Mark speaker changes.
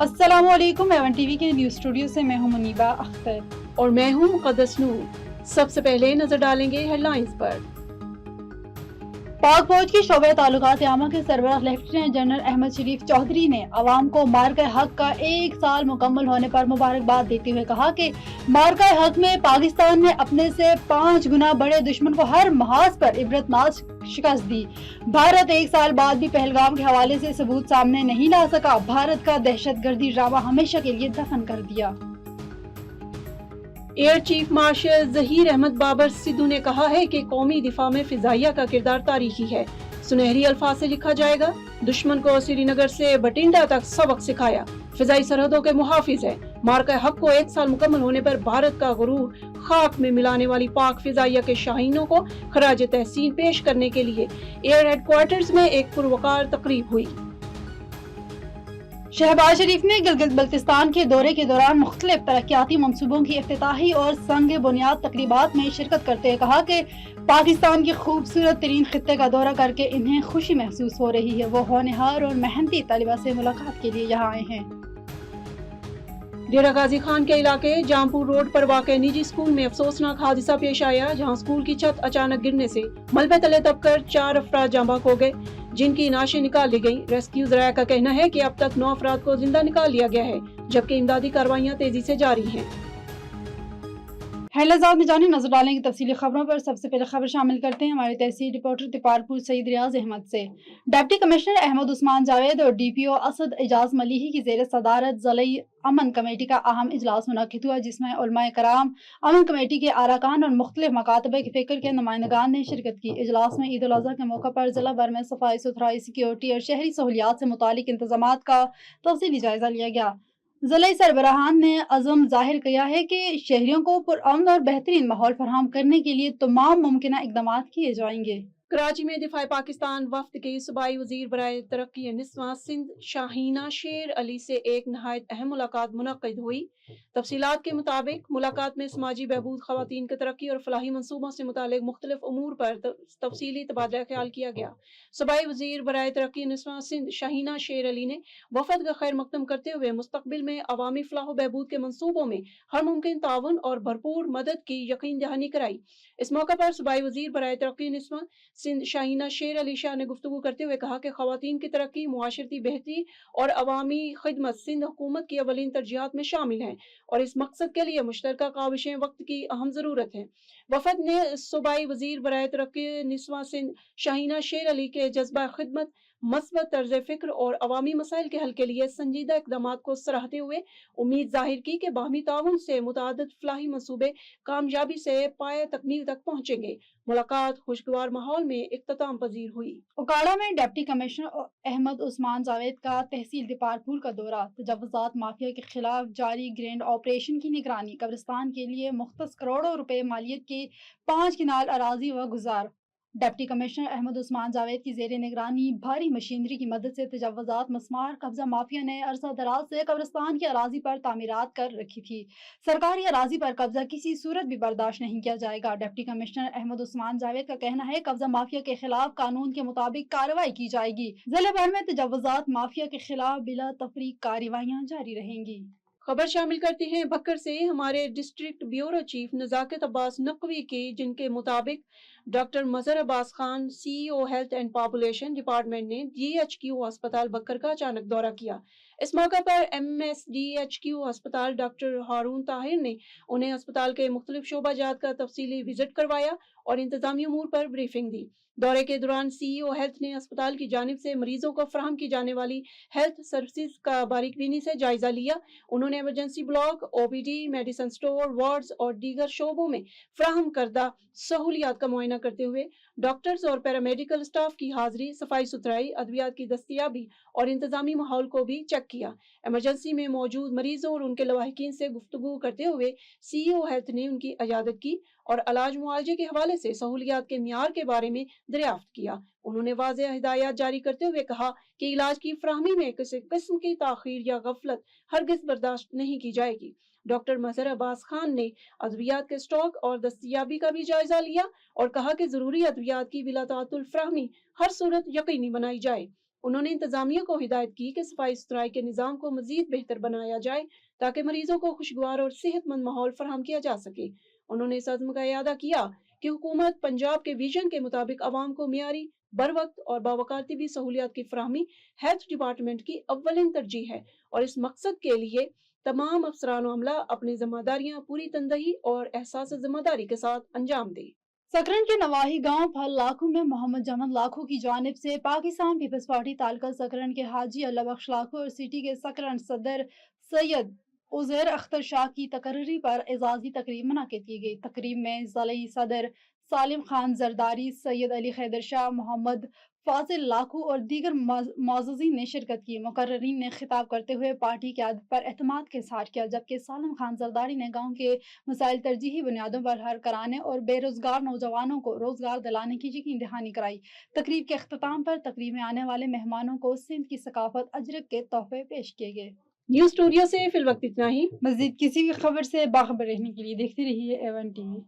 Speaker 1: अस्सलामुअलैकुम। Avon TV के news studio से मैं हूं मुनीबा अख्तर
Speaker 2: और मैं हूं मुक़द्दस नूर। सबसे पहले नजर डालेंगे हेडलाइंस पर।
Speaker 1: पाक फौज के शोबे ताल्लुकात आमा के सरबराह लेफ्टिनेंट जनरल अहमद शरीफ चौधरी ने अवाम को मार्का हक का 1 साल मुकम्मल होने पर मुबारकबाद देते हुए कहा कि मार्का हक में पाकिस्तान ने अपने से 5 गुना बड़े दुश्मन को हर महाज पर इबरतनाक शिकस्त दी। भारत 1 साल बाद भी पहलगाम के हवाले से सबूत सामने नहीं ला सका। भारत का दहशतगर्दी ड्रामा हमेशा के लिए दफन कर दिया।
Speaker 2: Air chief marshal Zaheer Ahmed Babar Sidhu ने कहा है कि कौमी दिफा में फिजाइया का किरदार तारीखी है, सुनहरी अल्फाज से लिखा जाएगा। दुश्मन को श्रीनगर से बटिंडा तक सबक सिखाया, फिजाई सरहदों के मुहाफिज है। मार्का हक को 1 साल मुकम्मल होने पर भारत का गुरूर खाक में मिलाने वाली पाक फिजाइया के शाहीनों को खराज तहसीन पेश करने के लिए एयर हेडक्वार्टर्स में एक पुरवकार तकरीब हुई।
Speaker 1: शहबाज शरीफ ने गिलगित बल्तिस्तान के दौरे के दौरान मुख्तलिफ तरक्याती मंसूबों की इफ्तिताही और संग बुनियाद तकरीबात में शिरकत करते हुए कहा कि पाकिस्तान की खूबसूरत तरीन खित्ते का दौरा करके इन्हें खुशी महसूस हो रही है। वो होनहार और मेहनती तलबा से मुलाकात के लिए यहाँ आए हैं।
Speaker 2: डेरा गाजी खान के इलाके जामपुर रोड पर वाक़ निजी स्कूल में अफसोसनाक हादसा पेश आया, जहां स्कूल की छत अचानक गिरने से मलबे तले दबकर 4 अफराद जाँ बहक हो गए, जिनकी नाशें निकाल ली गईं। रेस्क्यू ज़राया का कहना है कि अब तक 9 अफराद को जिंदा निकाल लिया गया है, जबकि इमदादी कार्रवाइयां तेजी से जारी हैं।
Speaker 1: हेडलाइंस में जाने नजर डालेंगे तफसीली खबरों पर। सबसे पहले खबर शामिल करते हैं हमारे तहसील रिपोर्टर तिपालपुर सईद रियाज अहमद से। डिप्टी कमिश्नर अहमद उस्मान जावेद और DPO असद एजाज मलीही की जेर सदारत ज़लई अमन कमेटी का अहम इजलास मुनक़िद हुआ, जिसमें उलमाए कराम, अमन कमेटी के अरकान और मुख्तलिफ मकातबे के फ़िक्र के नुमाइंदगान ने शिरकत की। इजलास में ईद उल अज़हा के मौके पर ज़िला भर में सफाई सुथराई, सिक्योरिटी और शहरी सहूलियात से मुतालिक इंतज़ामात का तफसीली जायजा लिया गया। ज़िला सरबराहान ने अज़म ज़ाहिर किया है कि शहरियों को पुरअमन और बेहतरीन माहौल फराहम करने के लिए तमाम मुमकिन इक़दाम किए जाएंगे।
Speaker 2: कराची में दिफाई पाकिस्तान वफ्द के सूबाई वज़ीर बराए तरक्की निस्वां सिंध शाहीना शेर अली से एक नहायत अहम मुलाकात मुनक़्क़िद हुई। तफसीलात के मुताबिक मुलाकात में समाजी बहबूद, ख़वातीन की तरक्की और फलाही मनसूबों से मुतालिक मुख्तलिफ उमूर पर तफसीली तबादला ख्याल किया गया। सूबाई वज़ीर बराए तरक्की निस्वां सिंध शाहीना शेर अली ने वफद का खैर मकदम करते हुए मुस्तक़बिल में अवामी फलाह बहबूद के मनसूबों में हर मुमकिन ताउन और भरपूर मदद की यकीन दहानी कराई। इस मौके पर सूबाई वज़ीर बराए तरक्की निस्वां सिंध शाहीना शेर अली शाह ने गुफ्तगू करते हुए कहा कि ख़वातीन की तरक्की, मुआशरती बेहतरी और अवामी खिदमत सिंध हुकूमत की अवलीन तरजीहात में शामिल हैं और इस मकसद के लिए मुश्तरका काविशें वक्त की अहम ज़रूरत है। वफद ने सूबाई वज़ीर बराए तरक्की निस्वां सिंध शाहीना शेर अली के जज्बा खिदमत, मस्बत तर्ज फ़िक्र और अवामी मसाइल के हल के लिए संजीदा इक़दाम को सराहते हुए उम्मीद जाहिर की कि बाहमी ताउन से मुताअद्दिद फलाही मनसूबे कामयाबी से पाया तकमील तक पहुँचेंगे। मुलाकात खुशगवार माहौल में इख्तिताम पजीर हुई।
Speaker 1: उकाड़ा में डिप्टी कमिश्नर अहमद उस्मान जावेद का तहसील तिपालपुर का दौरा। तजव्वुज़ात माफिया के खिलाफ जारी ग्रैंड ऑपरेशन की निगरानी। कब्रिस्तान के लिए मुख्तस करोड़ों रुपए मालियत के 5 किनाल अराजी व गुजार। डिप्टी कमिश्नर अहमद उस्मान जावेद की जेर निगरानी भारी मशीनरी की मदद से तजव्वुज़ात मस्मार कब्जा माफिया ने अरसा दराज से कब्रिस्तान की अराजी पर तामीरात कर रखी थी। सरकारी अराजी पर कब्जा किसी सूरत भी बर्दाश्त नहीं किया जाएगा। डिप्टी कमिश्नर अहमद उस्मान जावेद का कहना है कब्जा माफिया के खिलाफ कानून के मुताबिक कार्रवाई की जाएगी। जिले भर में तजव्वुज़ात माफिया के खिलाफ बिला तफरीक कार्रवाइयां जारी रहेंगी।
Speaker 2: खबर शामिल करते हैं भक्कर से। हमारे district bureau chief Nazakat Abbas Naqvi की, जिनके मुताबिक doctor Mazhar Abbas Khan CEO health and population department ने GHQ अस्पताल भक्कर का अचानक दौरा किया। इस मौके पर MSDHQ अस्पताल डॉक्टर हारून ताहिर ने उन्हें अस्पताल के मुख्तलिफ शोबाजात का तफसीली विजिट करवाया और इंतजामी अमूर पर ब्रीफिंग दी। दौरे के दौरान CEO हेल्थ ने अस्पताल की जानिब से मरीजों को फराहम की जाने वाली हेल्थ सर्विसेज का बारीकबीनी से जायजा लिया। उन्होंने emergency block, OPD, medicine store, wards और दीगर शोबों में फराहम करदा सहूलियात का मुआयना करते हुए डॉक्टर्स और पैरामेडिकल स्टाफ की हाजिरी, सफाई सुथराई, अद्वियात की दस्तयाबी और इंतजामी माहौल को भी चेक किया। इमरजेंसी में मौजूद मरीजों और उनके लवाहिकीन से गुफ्तगू करते हुए CEO हेल्थ ने उनकी इजाजत की और इलाज मुआलजे के हवाले से सहूलियात के मियार के बारे में दरियाफ्त किया। उन्होंने वाज़ेह हिदायत जारी करते हुए कहा कि इलाज की फराहमी में किसी किस्म की ताखीर या गफलत हरगिज बर्दाश्त नहीं की जाएगी। डॉक्टर मजहर अब्बास खान ने अद्वियात के स्टॉक और दस्तयाबी का भी जायजा लिया और कहा कि जरूरी अद्वियात की बिला तातुल फराहमी हर सूरत यकीनी बनाई जाए। انہوں نے انتظامیہ کو ہدایت کی کہ صفائی ستھرائی کے نظام کو مزید بہتر بنایا جائے تاکہ مریضوں کو خوشگوار اور صحت مند ماحول فراہم کیا جا سکے۔ انہوں نے اس عزم کا اعادہ کیا کہ حکومت پنجاب کے ویژن کے مطابق عوام کو معیاری، بروقت اور باوقار طبی سہولیات کی فراہمی ہیلتھ ڈپارٹمنٹ کی اولین ترجیح ہے، اور اس مقصد کے لیے تمام افسران و عملہ اپنی ذمہ داریاں پوری تندہی اور احساس ذمہ داری کے ساتھ انجام دیں۔
Speaker 1: سکرن کے نواحی گاؤں پھل لاکھو میں محمد جمد لاکھو کی جانب سے پاکستان پیپلز پارٹی تعلقہ سکرن کے حاجی اللہ بخش لاکھو اور سٹی کے سکرن صدر سید عزیر اختر شاہ کی تقرری پر اعزازی تقریب منعقد کی گئی۔ تقریب میں ضلعی صدر سالم خان زرداری، سید علی حیدر شاہ، محمد فاضل لاکھو اور دیگر معززین نے شرکت کی۔ مقررین نے خطاب کرتے ہوئے پارٹی قیادت پر اعتماد کا اظہار کیا، جبکہ سالم خان زرداری نے گاؤں کے مسائل ترجیحی بنیادوں پر حل کرانے اور بے روزگار نوجوانوں کو روزگار دلانے کی یقین دہانی کرائی۔ تقریب کے اختتام پر تقریب میں آنے والے مہمانوں کو سندھ کی ثقافت اجرک کے تحفے پیش کیے گئے۔
Speaker 2: نیوز اسٹوڈیو سے فی الوقت اتنا ہی۔
Speaker 1: مزید کسی بھی خبر سے باخبر رہنے کے لیے دیکھتے رہیے A1 TV۔